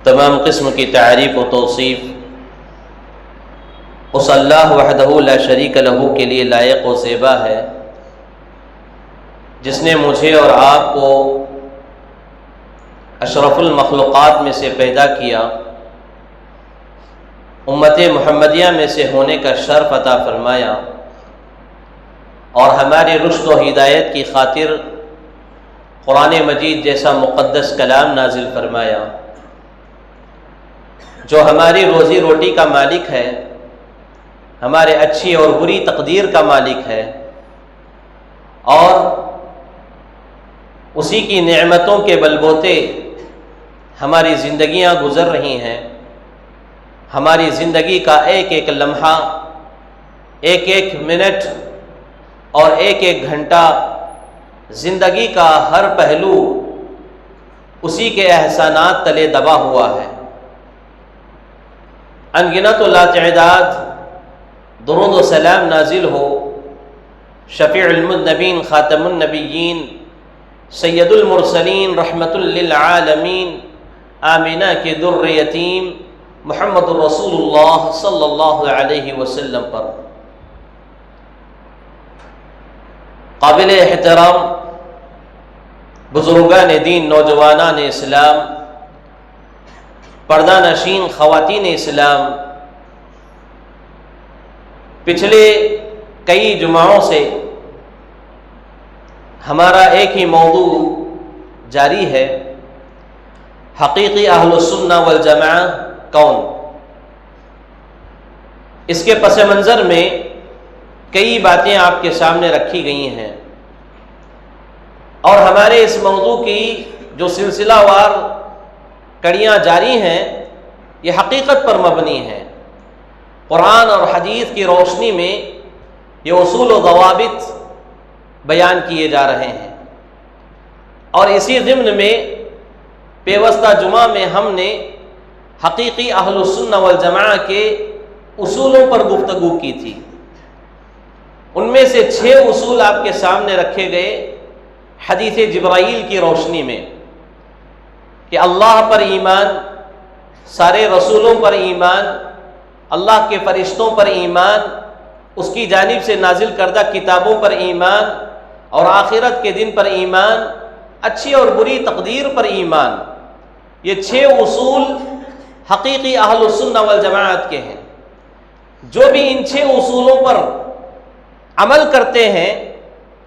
تمام قسم کی تعریف و توصیف اس اللہ وحدہ لا شریک لہ کے لیے لائق و زیبا ہے، جس نے مجھے اور آپ کو اشرف المخلوقات میں سے پیدا کیا، امت محمدیہ میں سے ہونے کا شرف عطا فرمایا اور ہماری رشد و ہدایت کی خاطر قرآن مجید جیسا مقدس کلام نازل فرمایا، جو ہماری روزی روٹی کا مالک ہے، ہمارے اچھی اور بری تقدیر کا مالک ہے، اور اسی کی نعمتوں کے بل بوتے ہماری زندگیاں گزر رہی ہیں۔ ہماری زندگی کا ایک ایک لمحہ، ایک ایک منٹ اور ایک ایک گھنٹہ، زندگی کا ہر پہلو اسی کے احسانات تلے دبا ہوا ہے۔ انگنت و لاتعداد درود و سلام نازل ہو شفیع المذنبین، خاتم النبیین، سید المرسلین، رحمت للعالمین، آمینہ کے در یتیم محمد الرسول اللہ صلی اللہ علیہ وسلم پر۔ قابل احترام بزرگان دین، نوجوانان اسلام، پردہ نشین خواتین اسلام، پچھلے کئی جمعوں سے ہمارا ایک ہی موضوع جاری ہے، حقیقی اہل السنہ والجماعہ کون؟ اس کے پس منظر میں کئی باتیں آپ کے سامنے رکھی گئی ہیں، اور ہمارے اس موضوع کی جو سلسلہ وار کڑیاں جاری ہیں یہ حقیقت پر مبنی ہیں۔ قرآن اور حدیث کی روشنی میں یہ اصول و ضوابط بیان کیے جا رہے ہیں، اور اسی ضمن میں پیوستہ جمعہ میں ہم نے حقیقی اہل السنہ والجماعہ کے اصولوں پر گفتگو کی تھی۔ ان میں سے 6 اصول آپ کے سامنے رکھے گئے حدیث جبرائیل کی روشنی میں، کہ اللہ پر ایمان، سارے رسولوں پر ایمان، اللہ کے فرشتوں پر ایمان، اس کی جانب سے نازل کردہ کتابوں پر ایمان، اور آخرت کے دن پر ایمان، اچھی اور بری تقدیر پر ایمان۔ یہ 6 اصول حقیقی اہل السنہ والجماعت کے ہیں۔ جو بھی ان 6 اصولوں پر عمل کرتے ہیں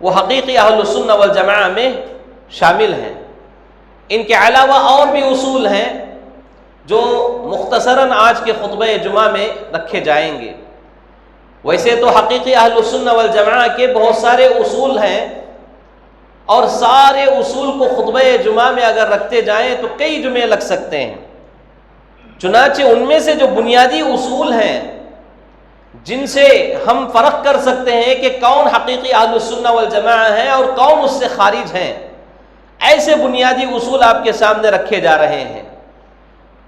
وہ حقیقی اہل السنہ والجماعہ میں شامل ہیں۔ ان کے علاوہ اور بھی اصول ہیں جو مختصراً آج کے خطبہ جمعہ میں رکھے جائیں گے۔ ویسے تو حقیقی اہل السنہ والجماعہ کے بہت سارے اصول ہیں، اور سارے اصول کو خطبہ جمعہ میں اگر رکھتے جائیں تو کئی جمعے لگ سکتے ہیں۔ چنانچہ ان میں سے جو بنیادی اصول ہیں جن سے ہم فرق کر سکتے ہیں کہ کون حقیقی اہل السنہ والجماعہ ہیں اور کون اس سے خارج ہیں، ایسے بنیادی اصول آپ کے سامنے رکھے جا رہے ہیں۔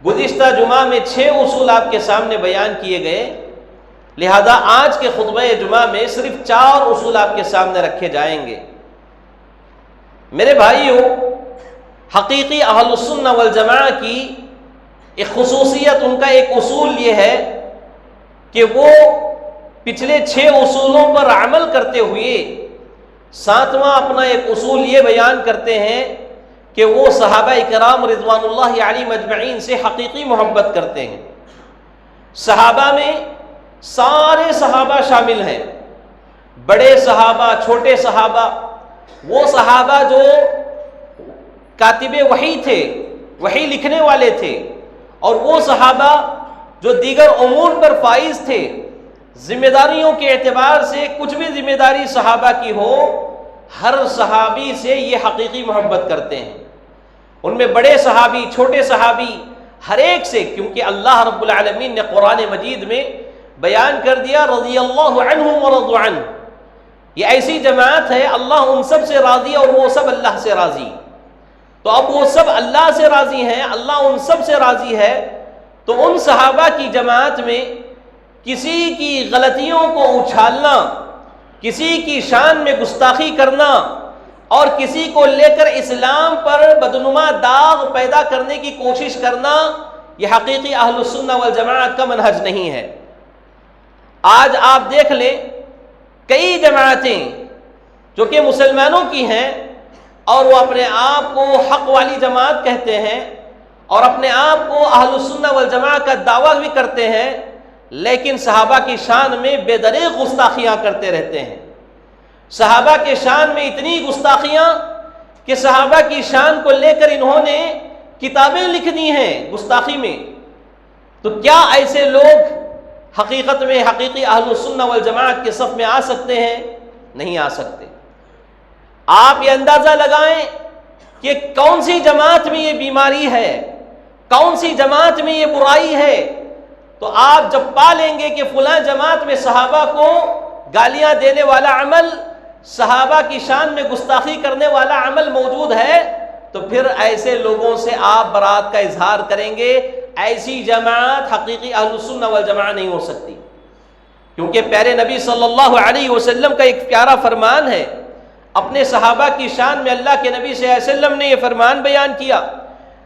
گزشتہ جمعہ میں 6 اصول آپ کے سامنے بیان کیے گئے، لہذا آج کے خطبہ جمعہ میں صرف 4 اصول آپ کے سامنے رکھے جائیں گے۔ میرے بھائیوں، حقیقی اہل السنہ والجماعہ کی ایک خصوصیت، ان کا ایک اصول یہ ہے کہ وہ پچھلے 6 اصولوں پر عمل کرتے ہوئے 7واں اپنا ایک اصول یہ بیان کرتے ہیں کہ وہ صحابہ کرام رضوان اللہ علیہم اجمعین سے حقیقی محبت کرتے ہیں۔ صحابہ میں سارے صحابہ شامل ہیں، بڑے صحابہ، چھوٹے صحابہ، وہ صحابہ جو کاتب وحی تھے، وحی لکھنے والے تھے، اور وہ صحابہ جو دیگر امور پر فائز تھے، ذمہ داریوں کے اعتبار سے کچھ بھی ذمہ داری صحابہ کی ہو، ہر صحابی سے یہ حقیقی محبت کرتے ہیں۔ ان میں بڑے صحابی، چھوٹے صحابی، ہر ایک سے، کیونکہ اللہ رب العالمین نے قرآن مجید میں بیان کر دیا رضی اللہ عنہم ورضوا عنہ، یہ ایسی جماعت ہے اللہ ان سب سے راضی ہے اور وہ سب اللہ سے راضی۔ تو اب وہ سب اللہ سے راضی ہیں، اللہ ان سب سے راضی ہے، تو ان صحابہ کی جماعت میں کسی کی غلطیوں کو اچھالنا، کسی کی شان میں گستاخی کرنا، اور کسی کو لے کر اسلام پر بدنما داغ پیدا کرنے کی کوشش کرنا، یہ حقیقی اہل السنہ والجماعت کا منہج نہیں ہے۔ آج آپ دیکھ لیں کئی جماعتیں جو کہ مسلمانوں کی ہیں اور وہ اپنے آپ کو حق والی جماعت کہتے ہیں اور اپنے آپ کو اہل السنہ والجماعت کا دعویٰ بھی کرتے ہیں، لیکن صحابہ کی شان میں بے دریغ گستاخیاں کرتے رہتے ہیں۔ صحابہ کے شان میں اتنی گستاخیاں کہ صحابہ کی شان کو لے کر انہوں نے کتابیں لکھ دی ہیں گستاخی میں۔ تو کیا ایسے لوگ حقیقت میں حقیقی اہل السنہ والجماعت کے صف میں آ سکتے ہیں؟ نہیں آ سکتے۔ آپ یہ اندازہ لگائیں کہ کون سی جماعت میں یہ بیماری ہے، کون سی جماعت میں یہ برائی ہے، تو آپ جب پا لیں گے کہ فلاں جماعت میں صحابہ کو گالیاں دینے والا عمل، صحابہ کی شان میں گستاخی کرنے والا عمل موجود ہے، تو پھر ایسے لوگوں سے آپ برات کا اظہار کریں گے۔ ایسی جماعت حقیقی اہل السنہ والجماعت نہیں ہو سکتی، کیونکہ پیارے نبی صلی اللہ علیہ وسلم کا ایک پیارا فرمان ہے۔ اپنے صحابہ کی شان میں اللہ کے نبی صلی اللہ علیہ وسلم نے یہ فرمان بیان کیا،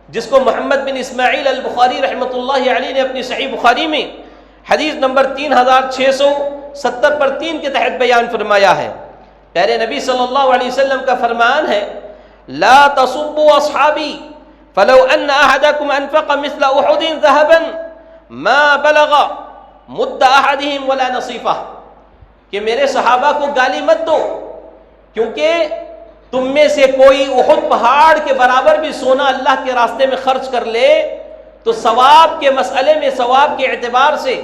جس کو محمد بن اسماعیل البخاری رحمۃ اللہ علیہ نے اپنی صحیح بخاری میں حدیث نمبر 3670 پر 3 کے تحت بیان فرمایا ہے۔ پیارے نبی صلی اللہ علیہ وسلم کا فرمان ہے، لا تصبوا اصحابی فلو ان احدکم انفق مثل احد ذهبا ما بلغ مد احدهم ولا نصیفہ، کہ میرے صحابہ کو گالی مت دو، کیونکہ تم میں سے کوئی احد پہاڑ کے برابر بھی سونا اللہ کے راستے میں خرچ کر لے تو ثواب کے مسئلے میں، ثواب کے اعتبار سے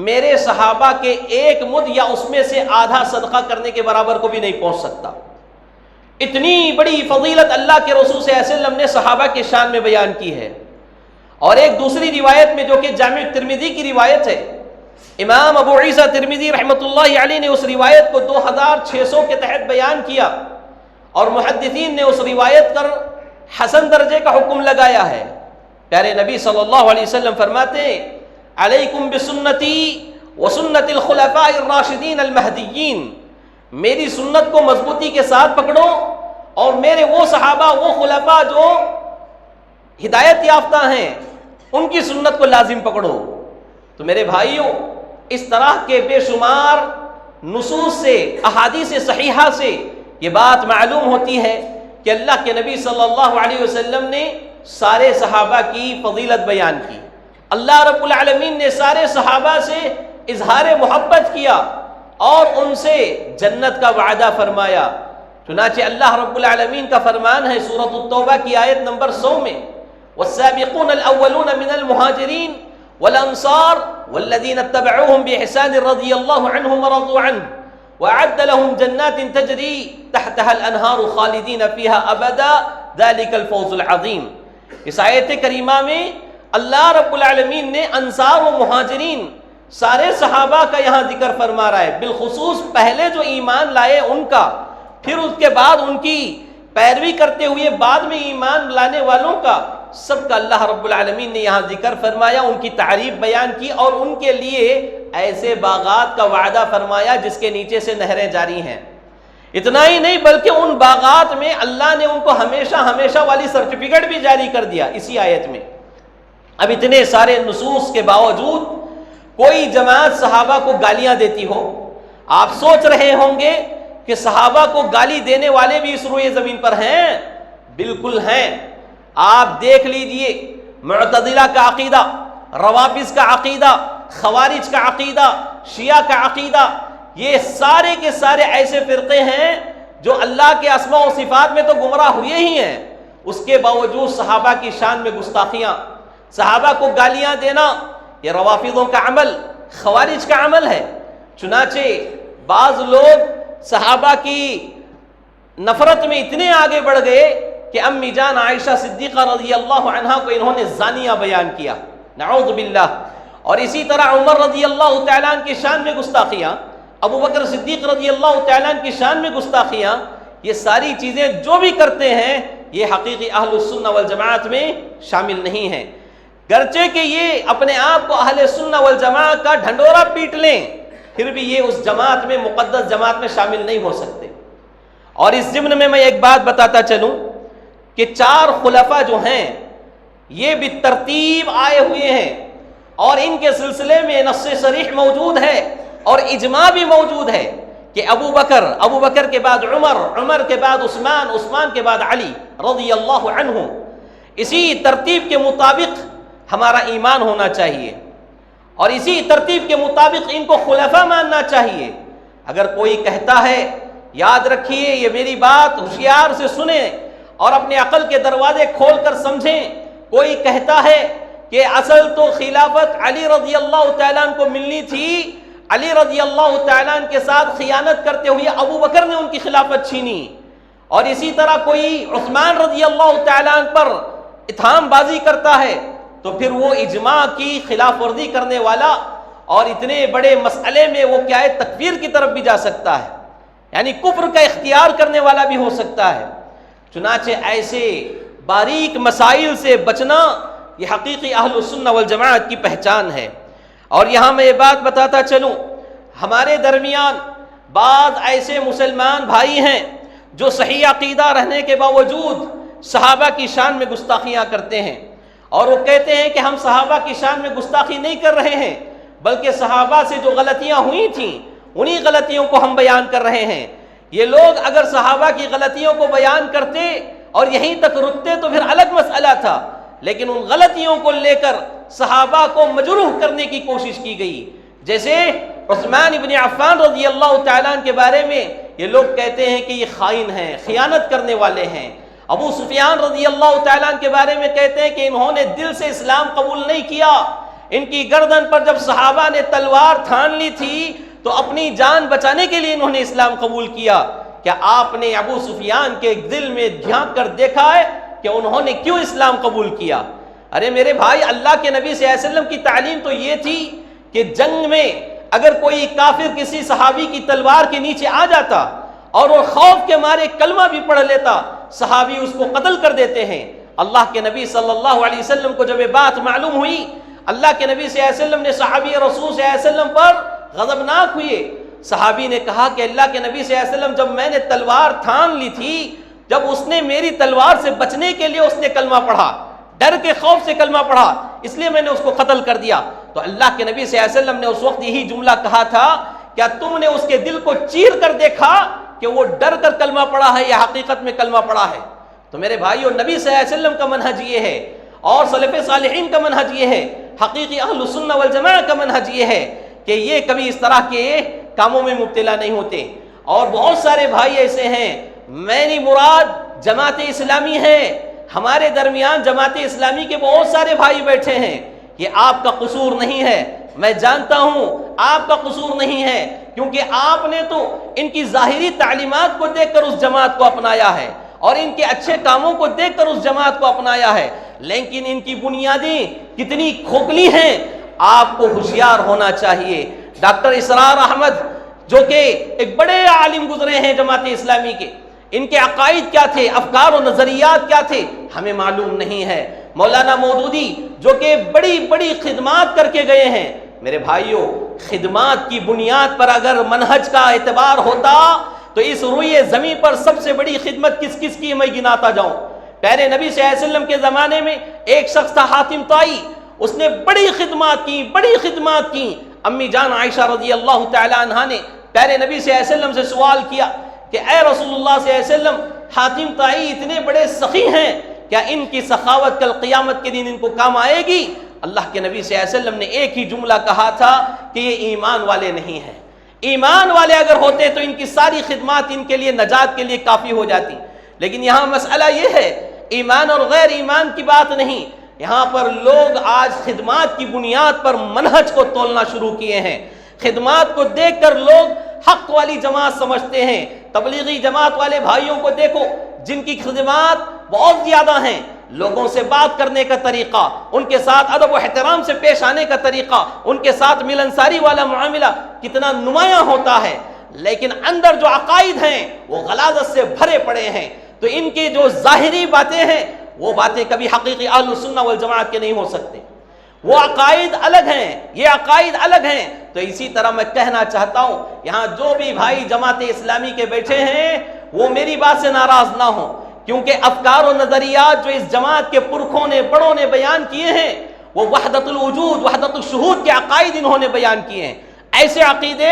میرے صحابہ کے ایک مد یا اس میں سے آدھا صدقہ کرنے کے برابر کو بھی نہیں پہنچ سکتا۔ اتنی بڑی فضیلت اللہ کے رسول صلی اللہ علیہ وسلم نے صحابہ کے شان میں بیان کی ہے۔ اور ایک دوسری روایت میں جو کہ جامع ترمذی کی روایت ہے، امام ابو عیسیٰ ترمذی رحمۃ اللہ علیہ نے اس روایت کو 2600 کے تحت بیان کیا، اور محدثین نے اس روایت پر حسن درجے کا حکم لگایا ہے۔ پیارے نبی صلی اللہ علیہ وسلم فرماتے ہیں، علیکم بسنتی وسنت الخلفاء الراشدین المہدیین، میری سنت کو مضبوطی کے ساتھ پکڑو اور میرے وہ صحابہ، وہ خلفاء جو ہدایت یافتہ ہیں، ان کی سنت کو لازم پکڑو۔ تو میرے بھائیوں، اس طرح کے بے شمار نصوص سے، احادیث صحیحہ سے یہ بات معلوم ہوتی ہے کہ اللہ کے نبی صلی اللہ علیہ وسلم نے سارے صحابہ کی فضیلت بیان کی۔ اللہ رب العالمین نے سارے صحابہ سے اظہار محبت کیا اور ان سے جنت کا وعدہ فرمایا۔ چنانچہ اللہ رب العالمین کا فرمان ہے سورۃ التوبہ کی آیت نمبر 100 میں، والسابقون الاولون من المہاجرین والانصار والذین اتبعوهم بإحسان رضی اللہ عنہم ورضوا عنہ وأعد لهم جنات تجری تحتها الانہار خالدین فیہا ابدا ذلک الفوز العظیم۔ اس آیت کریمہ میں اللہ رب العالمین نے انصار و مہاجرین سارے صحابہ کا یہاں ذکر فرما رہا ہے، بالخصوص پہلے جو ایمان لائے ان کا، پھر اس کے بعد ان کی پیروی کرتے ہوئے بعد میں ایمان لانے والوں کا، سب کا اللہ رب العالمین نے یہاں ذکر فرمایا، ان کی تعریف بیان کی اور ان کے لیے ایسے باغات کا وعدہ فرمایا جس کے نیچے سے نہریں جاری ہیں۔ اتنا ہی نہیں بلکہ ان باغات میں اللہ نے ان کو ہمیشہ ہمیشہ والی سرٹیفکیٹ بھی جاری کر دیا اسی آیت میں۔ اب اتنے سارے نصوص کے باوجود کوئی جماعت صحابہ کو گالیاں دیتی ہو، آپ سوچ رہے ہوں گے کہ صحابہ کو گالی دینے والے بھی اس روئے زمین پر ہیں، بالکل ہیں۔ آپ دیکھ لیجئے معتزلہ کا عقیدہ، روافض کا عقیدہ، خوارج کا عقیدہ، شیعہ کا عقیدہ، یہ سارے کے سارے ایسے فرقے ہیں جو اللہ کے اسماء و صفات میں تو گمراہ ہوئے ہی ہیں، اس کے باوجود صحابہ کی شان میں گستاخیاں، صحابہ کو گالیاں دینا، یہ روافضوں کا عمل، خوارج کا عمل ہے۔ چنانچہ بعض لوگ صحابہ کی نفرت میں اتنے آگے بڑھ گئے کہ امی جان عائشہ صدیقہ رضی اللہ عنہا کو انہوں نے زانیہ بیان کیا، نعوذ باللہ۔ اور اسی طرح عمر رضی اللہ تعالیٰ عنہ کی شان میں گستاخیاں، ابو بکر صدیق رضی اللہ تعالیٰ عنہ کی شان میں گستاخیاں، یہ ساری چیزیں جو بھی کرتے ہیں یہ حقیقی اہل السنہ والجماعت میں شامل نہیں ہیں، گرچہ کہ یہ اپنے آپ کو اہل سنہ والجماعت کا ڈھنڈورا پیٹ لیں، پھر بھی یہ اس جماعت میں، مقدس جماعت میں شامل نہیں ہو سکتے۔ اور اس ضمن میں ایک بات بتاتا چلوں کہ 4 خلفاء جو ہیں یہ بھی ترتیب آئے ہوئے ہیں اور ان کے سلسلے میں نص صریح موجود ہے اور اجماع بھی موجود ہے کہ ابو بکر کے بعد عمر کے بعد عثمان کے بعد علی رضی اللہ عنہ، اسی ترتیب کے مطابق ہمارا ایمان ہونا چاہیے اور اسی ترتیب کے مطابق ان کو خلفاء ماننا چاہیے۔ اگر کوئی کہتا ہے، یاد رکھیے یہ میری بات ہوشیار سے سنیں اور اپنے عقل کے دروازے کھول کر سمجھیں، کوئی کہتا ہے کہ اصل تو خلافت علی رضی اللہ تعالیٰ عنہ کو ملنی تھی، علی رضی اللہ تعالیٰ عنہ کے ساتھ خیانت کرتے ہوئے ابو بکر نے ان کی خلافت چھینی، اور اسی طرح کوئی عثمان رضی اللہ تعالیٰ عنہ پر اتہام بازی کرتا ہے، تو پھر وہ اجماع کی خلاف ورزی کرنے والا اور اتنے بڑے مسئلے میں وہ کیا ہے، تکفیر کی طرف بھی جا سکتا ہے، یعنی کفر کا اختیار کرنے والا بھی ہو سکتا ہے۔ چنانچہ ایسے باریک مسائل سے بچنا یہ حقیقی اہل السنہ والجماعت کی پہچان ہے۔ اور یہاں میں یہ بات بتاتا چلوں، ہمارے درمیان بعض ایسے مسلمان بھائی ہیں جو صحیح عقیدہ رہنے کے باوجود صحابہ کی شان میں گستاخیاں کرتے ہیں، اور وہ کہتے ہیں کہ ہم صحابہ کی شان میں گستاخی نہیں کر رہے ہیں، بلکہ صحابہ سے جو غلطیاں ہوئی تھیں انہی غلطیوں کو ہم بیان کر رہے ہیں۔ یہ لوگ اگر صحابہ کی غلطیوں کو بیان کرتے اور یہیں تک رکتے تو پھر الگ مسئلہ تھا، لیکن ان غلطیوں کو لے کر صحابہ کو مجروح کرنے کی کوشش کی گئی۔ جیسے عثمان ابن عفان رضی اللہ تعالیٰ عنہ کے بارے میں یہ لوگ کہتے ہیں کہ یہ خائن ہیں، خیانت کرنے والے ہیں۔ ابو سفیان رضی اللہ تعالیٰ عنہ کے بارے میں کہتے ہیں کہ انہوں نے دل سے اسلام قبول نہیں کیا، ان کی گردن پر جب صحابہ نے تلوار تھان لی تھی تو اپنی جان بچانے کے لیے انہوں نے اسلام قبول کیا۔ کیا آپ نے ابو سفیان کے دل میں جھانک کر دیکھا ہے کہ انہوں نے کیوں اسلام قبول کیا؟ ارے میرے بھائی، اللہ کے نبی صلی اللہ علیہ وسلم کی تعلیم تو یہ تھی کہ جنگ میں اگر کوئی کافر کسی صحابی کی تلوار کے نیچے آ جاتا اور وہ خوف کے مارے کلمہ بھی پڑھ لیتا، صحابی اس کو قتل کر دیتے ہیں۔ اللہ کے نبی صلی اللہ علیہ وسلم کو جب یہ بات معلوم ہوئی، اللہ کے نبی صلی اللہ علیہ وسلم نے صحابی رسول صلی اللہ علیہ وسلم پر غضبناک ہوئے۔ صحابی نے کہا کہ اللہ کے نبی صلی اللہ علیہ وسلم، جب میں نے تلوار تھان لی تھی، جب اس نے میری تلوار سے بچنے کے لیے اس نے کلمہ پڑھا، ڈر کے خوف سے کلمہ پڑھا، اس لیے میں نے اس کو قتل کر دیا۔ تو اللہ کے نبی صلی اللہ علیہ وسلم نے اس وقت یہی جملہ کہا تھا، کیا تم نے اس کے دل کو چیر کر دیکھا کہ وہ ڈر کر کلمہ پڑھا ہے یا حقیقت میں کلمہ پڑھا ہے؟ تو میرے بھائیو، نبی صلی اللہ علیہ وسلم کا منہج یہ ہے اور سلف صالحین کا منہج یہ ہے، حقیقی اہل السنہ والجماعہ کا منہج یہ ہے کہ یہ کبھی اس طرح کے کاموں میں مبتلا نہیں ہوتے۔ اور بہت سارے بھائی ایسے ہیں، میری مراد جماعت اسلامی ہے، ہمارے درمیان جماعت اسلامی کے بہت سارے بھائی بیٹھے ہیں، یہ آپ کا قصور نہیں ہے، میں جانتا ہوں آپ کا قصور نہیں ہے، کیونکہ آپ نے تو ان کی ظاہری تعلیمات کو دیکھ کر اس جماعت کو اپنایا ہے اور ان کے اچھے کاموں کو دیکھ کر اس جماعت کو اپنایا ہے، لیکن ان کی بنیادیں کتنی کھوکھلی ہیں، آپ کو ہوشیار ہونا چاہیے۔ ڈاکٹر اسرار احمد جو کہ ایک بڑے عالم گزرے ہیں جماعت اسلامی کے، ان کے عقائد کیا تھے، افکار و نظریات کیا تھے، ہمیں معلوم نہیں ہے۔ مولانا مودودی جو کہ بڑی بڑی خدمات کر کے گئے ہیں، میرے بھائیوں، خدمات کی بنیاد پر اگر منہج کا اعتبار ہوتا تو اس روئے زمین پر سب سے بڑی خدمت کس کس کی میں گناتا جاؤں۔ پیارے نبی صلی اللہ علیہ وسلم کے زمانے میں ایک شخص تھا حاتم طائی، اس نے بڑی خدمات کی۔ امی جان عائشہ رضی اللہ تعالی عنہا نے پیارے نبی صلی اللہ علیہ وسلم سے سوال کیا کہ اے رسول اللہ صلی اللہ علیہ وسلم، حاتم طائی اتنے بڑے سخی ہیں، کیا ان کی سخاوت کل قیامت کے دن ان کو کام آئے گی؟ اللہ کے نبی صلی اللہ علیہ وسلم نے ایک ہی جملہ کہا تھا کہ یہ ایمان والے نہیں ہیں۔ ایمان والے اگر ہوتے تو ان کی ساری خدمات ان کے لیے نجات کے لیے کافی ہو جاتی، لیکن یہاں مسئلہ یہ ہے، ایمان اور غیر ایمان کی بات نہیں، یہاں پر لوگ آج خدمات کی بنیاد پر منہج کو تولنا شروع کیے ہیں۔ خدمات کو دیکھ کر لوگ حق والی جماعت سمجھتے ہیں۔ تبلیغی جماعت والے بھائیوں کو دیکھو، جن کی خدمات بہت زیادہ ہیں، لوگوں سے بات کرنے کا طریقہ، ان کے ساتھ ادب و احترام سے پیش آنے کا طریقہ، ان کے ساتھ ملنساری والا معاملہ کتنا نمایاں ہوتا ہے، لیکن اندر جو عقائد ہیں وہ غلاظت سے بھرے پڑے ہیں۔ تو ان کی جو ظاہری باتیں ہیں وہ باتیں کبھی حقیقی اہل السنہ والجماعت کے نہیں ہو سکتے، وہ عقائد الگ ہیں، یہ عقائد الگ ہیں۔ تو اسی طرح میں کہنا چاہتا ہوں، یہاں جو بھی بھائی جماعت اسلامی کے بیٹھے ہیں وہ میری بات سے ناراض نہ ہوں، کیونکہ افکار و نظریات جو اس جماعت کے پرکھوں نے بڑوں نے بیان کیے ہیں وہ وحدت الوجود وحدت الشہود کے عقائد انہوں نے بیان کیے ہیں، ایسے عقیدے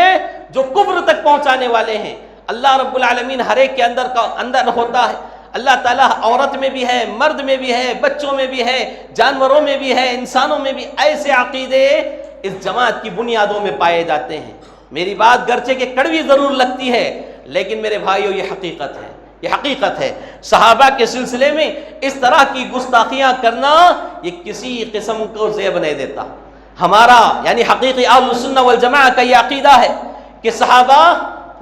جو کفر تک پہنچانے والے ہیں۔ اللہ رب العالمین ہر ایک کے اندر ہوتا ہے، اللہ تعالیٰ عورت میں بھی ہے، مرد میں بھی ہے، بچوں میں بھی ہے، جانوروں میں بھی ہے، انسانوں میں بھی، ایسے عقیدے اس جماعت کی بنیادوں میں پائے جاتے ہیں۔ میری بات گرچہ کہ کڑوی ضرور لگتی ہے لیکن میرے بھائیو یہ حقیقت ہے، یہ حقیقت ہے۔ صحابہ کے سلسلے میں اس طرح کی گستاخیاں کرنا یہ کسی قسم کو زیب نہیں دیتا۔ ہمارا یعنی حقیقی اہل السنہ والجماعہ کا یہ عقیدہ ہے کہ صحابہ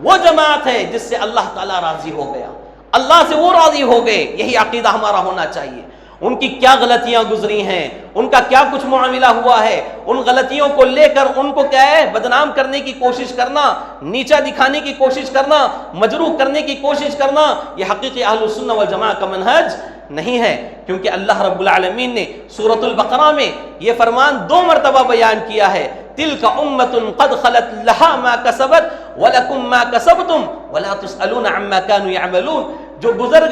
وہ جماعت ہے جس سے اللہ تعالیٰ راضی ہو گیا، اللہ سے وہ راضی ہو گئے، یہی عقیدہ ہمارا ہونا چاہیے۔ ان کی کیا غلطیاں گزری ہیں، ان کا کیا کچھ معاملہ ہوا ہے، ان غلطیوں کو لے کر ان کو کیا ہے بدنام کرنے کی کوشش کرنا، نیچا دکھانے کی کوشش کرنا، مجروح کرنے کی کوشش کرنا، یہ حقیقی اہل السنہ والجماعہ کا منہج نہیں ہے۔ کیونکہ اللہ رب العالمین نے سورۃ البقرہ میں یہ فرمان 2 مرتبہ بیان کیا ہے، تلک امۃ قد خلت لہا ما کسبت ولکم ما کسبتم ولا تسألون عما كانوا يعملون۔ جو گزر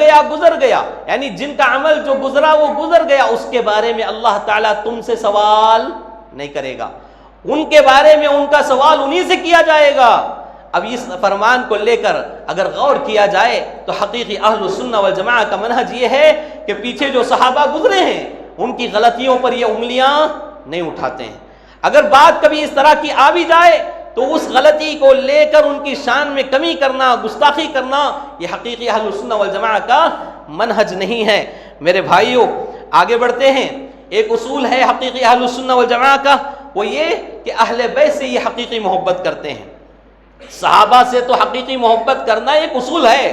گیا یعنی جن کا عمل جو گزرا وہ گزر گیا، اس کے بارے میں اللہ تعالیٰ تم سے سوال نہیں کرے گا، ان کے بارے میں ان کا سوال انہی سے کیا جائے گا۔ اب اس فرمان کو لے کر اگر غور کیا جائے تو حقیقی اہل السنہ والجماعہ کا منہج یہ ہے کہ پیچھے جو صحابہ گزرے ہیں ان کی غلطیوں پر یہ انگلیاں نہیں اٹھاتے ہیں۔ اگر بات کبھی اس طرح کی آ بھی جائے تو اس غلطی کو لے کر ان کی شان میں کمی کرنا، گستاخی کرنا، یہ حقیقی اہل السنہ والجماعہ کا منہج نہیں ہے۔ میرے بھائیوں آگے بڑھتے ہیں۔ ایک اصول ہے حقیقی اہل السنہ والجماعہ کا، وہ یہ کہ اہل بیت سے یہ حقیقی محبت کرتے ہیں۔ صحابہ سے تو حقیقی محبت کرنا ایک اصول ہے،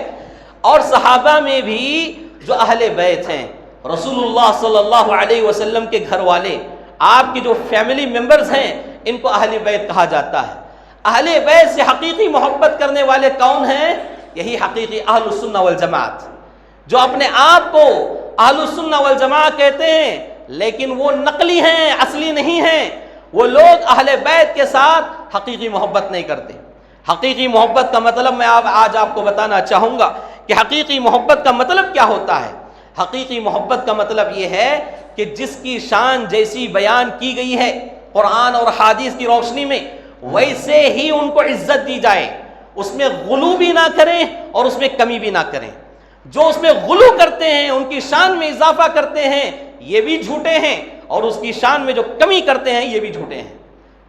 اور صحابہ میں بھی جو اہل بیت ہیں، رسول اللہ صلی اللہ علیہ وسلم کے گھر والے، آپ کی جو فیملی ممبرز ہیں، ان کو اہل بیت کہا جاتا ہے۔ اہل بیت سے حقیقی محبت کرنے والے کون ہیں؟ یہی حقیقی اہل السنہ والجماعت، جو اپنے آپ کو اہل السنہ والجماعت کہتے ہیں لیکن وہ نقلی ہیں، اصلی نہیں ہیں۔ وہ لوگ اہل بیت کے ساتھ حقیقی محبت نہیں کرتے۔ حقیقی محبت کا مطلب میں آج آپ کو بتانا چاہوں گا کہ حقیقی محبت کا مطلب کیا ہوتا ہے۔ حقیقی محبت کا مطلب یہ ہے کہ جس کی شان جیسی بیان کی گئی ہے قرآن اور حدیث کی روشنی میں، ویسے ہی ان کو عزت دی جائے، اس میں غلو بھی نہ کریں اور اس میں کمی بھی نہ کریں۔ جو اس میں غلو کرتے ہیں، ان کی شان میں اضافہ کرتے ہیں، یہ بھی جھوٹے ہیں، اور اس کی شان میں جو کمی کرتے ہیں یہ بھی جھوٹے ہیں۔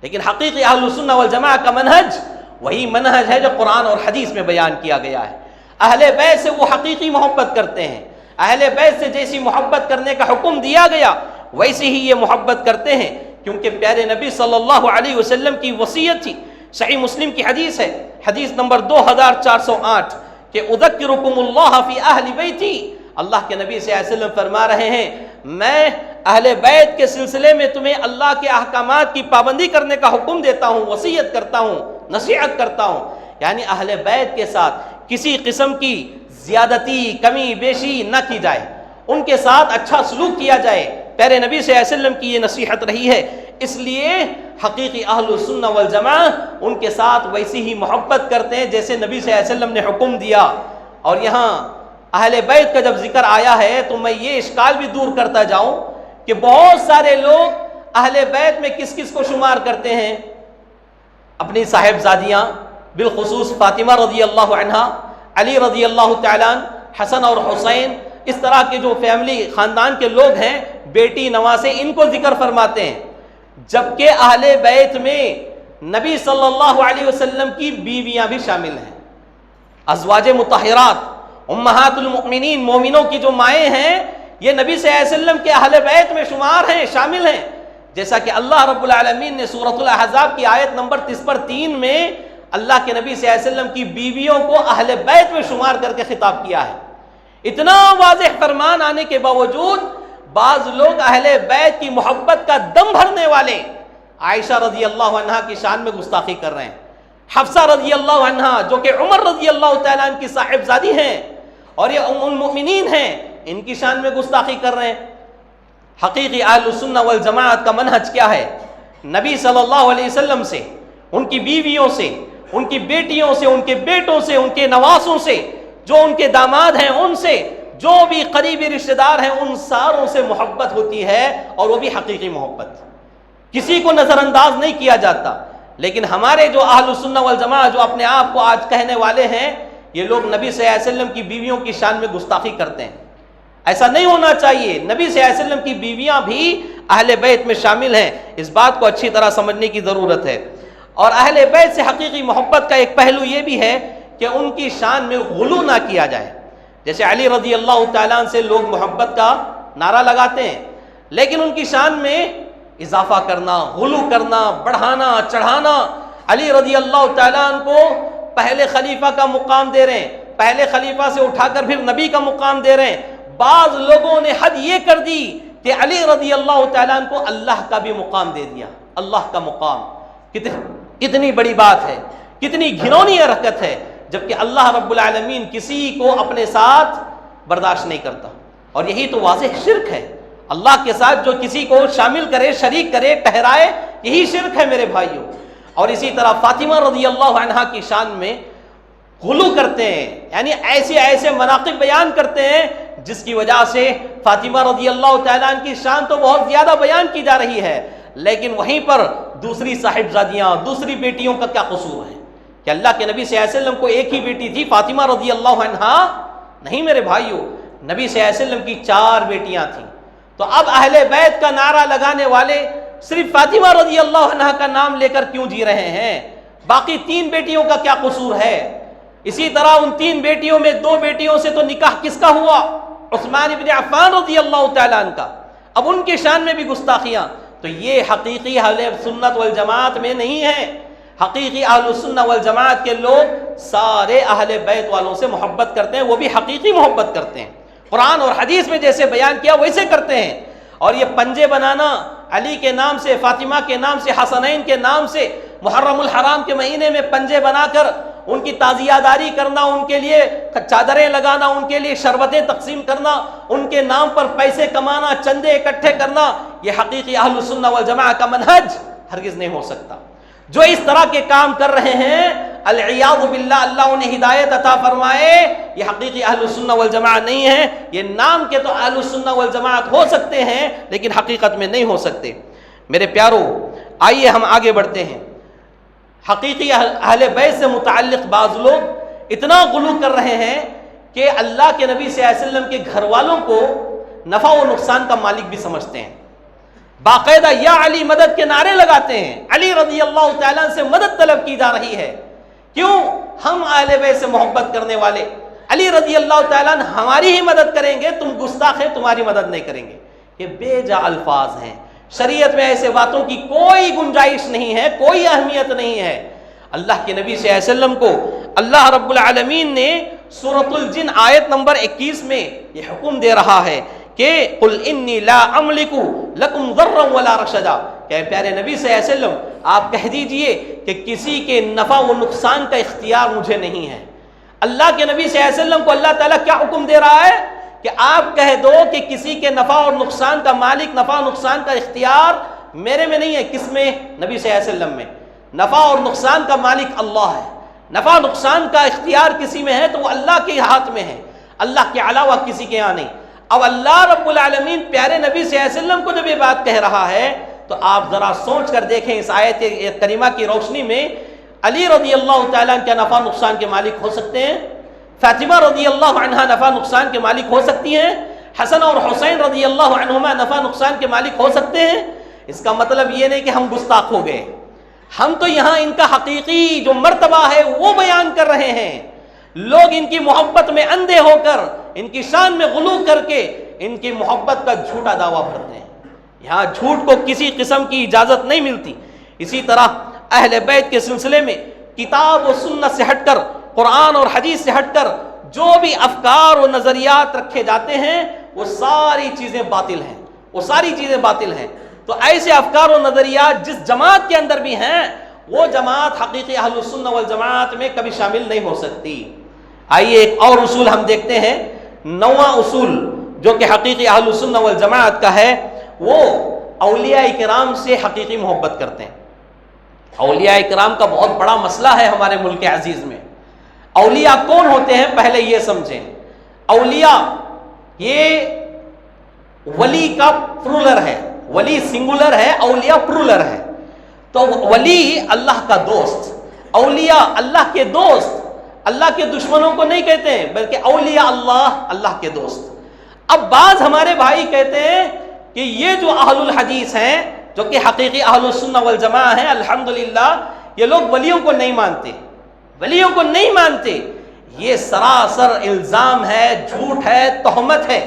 لیکن حقیقی اہل السنہ والجماعہ کا منہج وہی منہج ہے جو قرآن اور حدیث میں بیان کیا گیا ہے۔ اہل بیت سے وہ حقیقی محبت کرتے ہیں، اہل بیت سے جیسی محبت کرنے کا حکم دیا گیا ویسی ہی یہ محبت کرتے ہیں، کیونکہ پیارے نبی صلی اللہ علیہ وسلم کی وصیت تھی۔ صحیح مسلم کی حدیث ہے، حدیث نمبر 2408 کہ اذکرکم اللہ فی اہل بیتی۔ اللہ کے نبی صلی اللہ علیہ وسلم فرما رہے ہیں، میں اہل بیت کے سلسلے میں تمہیں اللہ کے احکامات کی پابندی کرنے کا حکم دیتا ہوں، وصیت کرتا ہوں، نصیحت کرتا ہوں۔ یعنی اہل بیت کے ساتھ کسی قسم کی زیادتی، کمی بیشی نہ کی جائے، ان کے ساتھ اچھا سلوک کیا جائے۔ پیارے نبی صلی اللہ علیہ وسلم کی یہ نصیحت رہی ہے، اس لیے حقیقی اہل السنہ والجماعہ ان کے ساتھ ویسی ہی محبت کرتے ہیں جیسے نبی صلی اللہ علیہ وسلم نے حکم دیا۔ اور یہاں اہل بیت کا جب ذکر آیا ہے تو میں یہ اشکال بھی دور کرتا جاؤں کہ بہت سارے لوگ اہل بیت میں کس کس کو شمار کرتے ہیں؟ اپنی صاحبزادیاں، بالخصوص فاطمہ رضی اللہ عنہا، علی رضی اللہ تعالیٰ عنہ، حسن اور حسین، اس طرح کے جو فیملی خاندان کے لوگ ہیں، بیٹی نواسے، ان کو ذکر فرماتے ہیں۔ جبکہ اہل بیت میں نبی صلی اللہ علیہ وسلم کی بیویاں بھی شامل ہیں، ازواج مطہرات، امہات المؤمنین، مومنوں کی جو مائیں ہیں، یہ نبی صلی اللہ علیہ وسلم کے اہل بیت میں شمار ہیں، شامل ہیں۔ جیسا کہ اللہ رب العالمین نے سورۃ الاحزاب کی آیت نمبر 3 میں اللہ کے نبی صلی اللہ علیہ وسلم کی بیویوں کو اہل بیت میں شمار کر کے خطاب کیا ہے۔ اتنا واضح فرمان آنے کے باوجود بعض لوگ اہل بیت کی محبت کا دم بھرنے والے عائشہ رضی اللہ عنہا کی شان میں گستاخی کر رہے ہیں، حفصہ رضی اللہ عنہا جو کہ عمر رضی اللہ تعالیٰ عنہ کی صاحبزادی ہیں اور یہ ام المؤمنین ہیں، ان کی شان میں گستاخی کر رہے ہیں۔ حقیقی اہل السنہ والجماعت کا منہج کیا ہے؟ نبی صلی اللہ علیہ وسلم سے، ان کی بیویوں سے، ان کی بیٹیوں سے، ان کے بیٹوں سے، ان کے نواسوں سے، جو ان کے داماد ہیں ان سے جو بھی قریبی رشتہ دار ہیں ان ساروں سے محبت ہوتی ہے، اور وہ بھی حقیقی محبت، کسی کو نظر انداز نہیں کیا جاتا۔ لیکن ہمارے جو اہل السنہ والجماعہ جو اپنے آپ کو آج کہنے والے ہیں، یہ لوگ نبی صلی اللہ علیہ وسلم کی بیویوں کی شان میں گستاخی کرتے ہیں۔ ایسا نہیں ہونا چاہیے، نبی صلی اللہ علیہ وسلم کی بیویاں بھی اہل بیت میں شامل ہیں، اس بات کو اچھی طرح سمجھنے کی ضرورت ہے۔ اور اہل بیت سے حقیقی محبت کا ایک پہلو یہ بھی ہے کہ ان کی شان میں غلو نہ کیا جائے۔ جیسے علی رضی اللہ تعالیٰ عنہ سے لوگ محبت کا نعرہ لگاتے ہیں، لیکن ان کی شان میں اضافہ کرنا، غلو کرنا، بڑھانا، چڑھانا۔ علی رضی اللہ تعالیٰ عنہ کو پہلے خلیفہ کا مقام دے رہے ہیں، پہلے خلیفہ سے اٹھا کر پھر نبی کا مقام دے رہے ہیں۔ بعض لوگوں نے حد یہ کر دی کہ علی رضی اللہ تعالیٰ عنہ کو اللہ کا بھی مقام دے دیا، اللہ کا مقام۔ کتنی بڑی بات ہے، کتنی گھنونی حرکت ہے، جبکہ اللہ رب العالمین کسی کو اپنے ساتھ برداشت نہیں کرتا، اور یہی تو واضح شرک ہے۔ اللہ کے ساتھ جو کسی کو شامل کرے، شریک کرے، ٹھہرائے، یہی شرک ہے میرے بھائیوں۔ اور اسی طرح فاطمہ رضی اللہ عنہا کی شان میں غلو کرتے ہیں، یعنی ایسے مناقب بیان کرتے ہیں جس کی وجہ سے فاطمہ رضی اللہ تعالیٰ عنہ کی شان تو بہت زیادہ بیان کی جا رہی ہے، لیکن وہیں پر دوسری صاحبزادیاں، دوسری بیٹیوں کا کیا قصور ہے؟ کہ اللہ کے نبی صلی اللہ علیہ وسلم کو ایک ہی بیٹی تھی فاطمہ رضی اللہ عنہا؟ نہیں میرے بھائیوں، نبی صلی اللہ علیہ وسلم کی 4 بیٹیاں تھیں۔ تو اب اہل بیت کا نعرہ لگانے والے صرف فاطمہ رضی اللہ عنہا کا نام لے کر کیوں جی رہے ہیں؟ باقی 3 بیٹیوں کا کیا قصور ہے؟ اسی طرح ان 3 بیٹیوں میں 2 بیٹیوں سے تو نکاح کس کا ہوا؟ عثمان ابن عفان رضی اللہ تعالیٰ عنہ کا۔ اب ان کی شان میں بھی گستاخیاں، تو یہ حقیقی اہل سنت والجماعت میں نہیں ہے۔ حقیقی اہل السنہ والجماعت کے لوگ سارے اہل بیت والوں سے محبت کرتے ہیں، وہ بھی حقیقی محبت کرتے ہیں، قرآن اور حدیث میں جیسے بیان کیا ویسے کرتے ہیں۔ اور یہ پنجے بنانا علی کے نام سے، فاطمہ کے نام سے، حسنین کے نام سے، محرم الحرام کے مہینے میں پنجے بنا کر ان کی تعزیہ داری کرنا، ان کے لیے چادریں لگانا، ان کے لیے شربتیں تقسیم کرنا، ان کے نام پر پیسے کمانا، چندے اکٹھے کرنا، یہ حقیقی اہل السنہ والجماعہ کا منہج ہرگز نہیں ہو سکتا۔ جو اس طرح کے کام کر رہے ہیں العیاذ باللہ، اللہ انہیں ہدایت عطا فرمائے، یہ حقیقی اہل السنہ والجماعہ نہیں ہے۔ یہ نام کے تو اہل السنہ والجماعت ہو سکتے ہیں، لیکن حقیقت میں نہیں ہو سکتے۔ میرے پیارو، آئیے ہم آگے بڑھتے ہیں۔ حقیقی اہل بیت سے متعلق بعض لوگ اتنا غلو کر رہے ہیں کہ اللہ کے نبی صلی اللہ علیہ وسلم کے گھر والوں کو نفع و نقصان کا مالک بھی سمجھتے ہیں، باقاعدہ یا علی مدد کے نعرے لگاتے ہیں، علی رضی اللہ تعالیٰ سے مدد طلب کی جا رہی ہے۔ کیوں؟ ہم اہل بیت سے محبت کرنے والے، علی رضی اللہ تعالیٰ ہماری ہی مدد کریں گے، تم گستاخ ہیں، تمہاری مدد نہیں کریں گے۔ یہ بے جا الفاظ ہیں، شریعت میں ایسے باتوں کی کوئی گنجائش نہیں ہے، کوئی اہمیت نہیں ہے۔ اللہ کے نبی صلی اللہ علیہ وسلم کو اللہ رب العالمین نے سورۃ الجن آیت نمبر 21 میں یہ حکم دے رہا ہے کہ قل انی لا املک لکم ضرا ولا رشدا، کہ پیارے نبی صلی اللہ علیہ وسلم آپ کہہ دیجئے کہ کسی کے نفع و نقصان کا اختیار مجھے نہیں ہے۔ اللہ کے نبی صلی اللہ علیہ وسلم کو اللہ تعالیٰ کیا حکم دے رہا ہے کہ آپ کہہ دو کہ کسی کے نفع اور نقصان کا مالک، نفع و نقصان کا اختیار میرے میں نہیں ہے۔ کس میں؟ نبی صلی اللہ علیہ وسلم میں۔ نفع اور نقصان کا مالک اللہ ہے، نفع نقصان کا اختیار کسی میں ہے تو وہ اللہ کے ہاتھ میں ہے، اللہ کے علاوہ کسی کے یہاں نہیں۔ اب اللہ رب العالمین پیارے نبی صلی اللہ علیہ وسلم کو جب یہ بات کہہ رہا ہے تو آپ ذرا سوچ کر دیکھیں، اس آیت کریمہ کی روشنی میں علی رضی اللہ تعالیٰ کیا نفع نقصان کے مالک ہو سکتے ہیں؟ فاطمہ رضی اللہ عنہا نفع نقصان کے مالک ہو سکتی ہیں؟ حسن اور حسین رضی اللہ عنہما نفع نقصان کے مالک ہو سکتے ہیں؟ اس کا مطلب یہ نہیں کہ ہم گستاخ ہو گئے، ہم تو یہاں ان کا حقیقی جو مرتبہ ہے وہ بیان کر رہے ہیں۔ لوگ ان کی محبت میں اندھے ہو کر، ان کی شان میں غلو کر کے ان کی محبت کا جھوٹا دعویٰ بھرتے ہیں۔ یہاں جھوٹ کو کسی قسم کی اجازت نہیں ملتی۔ اسی طرح اہل بیت کے سلسلے میں کتاب و سنت سے ہٹ کر، قرآن اور حدیث سے ہٹ کر جو بھی افکار و نظریات رکھے جاتے ہیں وہ ساری چیزیں باطل ہیں، وہ ساری چیزیں باطل ہیں۔ تو ایسے افکار و نظریات جس جماعت کے اندر بھی ہیں وہ جماعت حقیقی اہل السنہ والجماعت میں کبھی شامل نہیں ہو سکتی۔ آئیے ایک اور اصول ہم دیکھتے ہیں، 9واں اصول جو کہ حقیقی اہل السنہ والجماعت کا ہے، وہ اولیاء کرام سے حقیقی محبت کرتے ہیں۔ اولیاء کرام کا بہت بڑا مسئلہ ہے ہمارے ملک عزیز میں۔ اولیاء کون ہوتے ہیں پہلے یہ سمجھیں۔ اولیاء یہ ولی کا پرولر ہے، ولی سنگولر ہے، اولیاء پرولر ہے. تو ولی اللہ کا دوست، اولیاء اللہ کے دوست، اللہ کے دشمنوں کو نہیں کہتے ہیں بلکہ اولیاء اللہ، اللہ کے دوست. اب بعض ہمارے بھائی کہتے ہیں کہ یہ جو اہل الحدیث ہیں، جو کہ حقیقی اہل السنہ والجماعہ ہیں، الحمدللہ یہ لوگ ولیوں کو نہیں مانتے، ولیوں کو نہیں مانتے. یہ سراسر الزام ہے، جھوٹ ہے، تہمت ہے.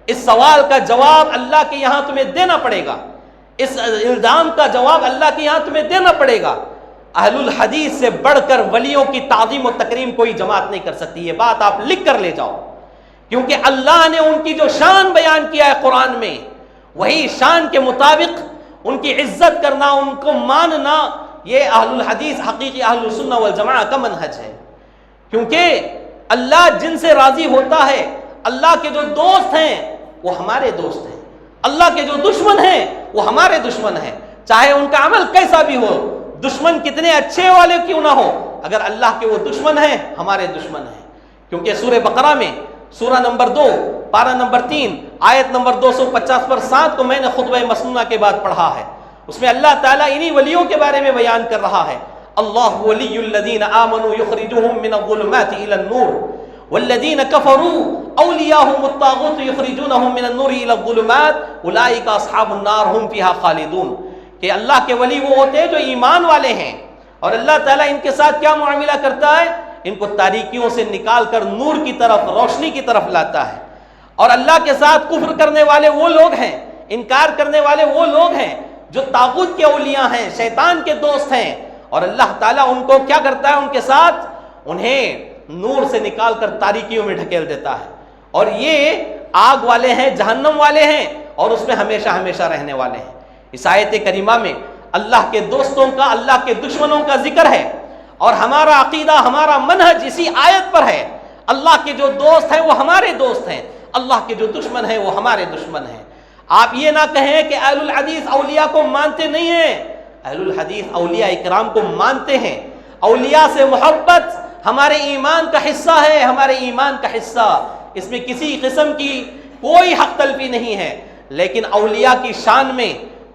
اس سوال کا جواب اللہ کے یہاں تمہیں دینا پڑے گا، اس الزام کا جواب اللہ کے یہاں تمہیں دینا پڑے گا. اہل الحدیث سے بڑھ کر ولیوں کی تعظیم و تکریم کوئی جماعت نہیں کر سکتی. یہ بات آپ لکھ کر لے جاؤ، کیونکہ اللہ نے ان کی جو شان بیان کیا ہے قرآن میں، وہی شان کے مطابق ان کی عزت کرنا، ان کو ماننا، یہ اہل الحدیث حقیقی اہل السنہ والجماعہ کا منہج ہے. کیونکہ اللہ جن سے راضی ہوتا ہے، اللہ کے جو دوست ہیں وہ ہمارے دوست ہیں، اللہ کے جو دشمن ہیں وہ ہمارے دشمن ہیں. چاہے ان کا عمل کیسا بھی ہو، دشمن کتنے اچھے والے کیوں نہ ہو، اگر اللہ کے وہ دشمن ہیں ہمارے دشمن ہیں. کیونکہ سورہ بقرہ میں سورہ نمبر 2 پارہ نمبر 3 آیت نمبر 250 پر 7 کو میں نے خطبہ مسنونہ کے بعد پڑھا ہے. اس میں اللہ تعالیٰ انہی ولیوں کے بارے میں بیان کر رہا ہے. اللہ ولی الذین آمنوا یخرجهم من الظلمات الى النور والذین کفروا اولیاءهم الطاغوت یخرجونهم من النور الى الظلمات اولئک اصحاب النار هم فیها خالدون. کہ اللہ کے ولی وہ ہوتے ہیں جو ایمان والے ہیں، اور اللہ تعالیٰ ان کے ساتھ کیا معاملہ کرتا ہے، ان کو تاریکیوں سے نکال کر نور کی طرف، روشنی کی طرف لاتا ہے. اور اللہ کے ساتھ کفر کرنے والے وہ لوگ ہیں، انکار کرنے والے وہ لوگ ہیں جو طاغوت کے اولیاء ہیں، شیطان کے دوست ہیں، اور اللہ تعالیٰ ان کو کیا کرتا ہے، ان کے ساتھ انہیں نور سے نکال کر تاریکیوں میں ڈھکیل دیتا ہے. اور یہ آگ والے ہیں، جہنم والے ہیں، اور اس میں ہمیشہ ہمیشہ رہنے والے ہیں. اس آیت کریمہ میں اللہ کے دوستوں کا، اللہ کے دشمنوں کا ذکر ہے، اور ہمارا عقیدہ، ہمارا منہج اسی آیت پر ہے. اللہ کے جو دوست ہیں وہ ہمارے دوست ہیں، اللہ کے جو دشمن ہیں وہ ہمارے دشمن ہیں. آپ یہ نہ کہیں کہ اہل الحدیث اولیاء کو مانتے نہیں ہیں. اہل الحدیث اولیاء اکرام کو مانتے ہیں. اولیاء سے محبت ہمارے ایمان کا حصہ ہے، ہمارے ایمان کا حصہ. اس میں کسی قسم کی کوئی حق تلفی نہیں ہے. لیکن اولیاء کی شان میں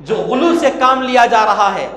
جو غلو سے کام لیا جا رہا ہے،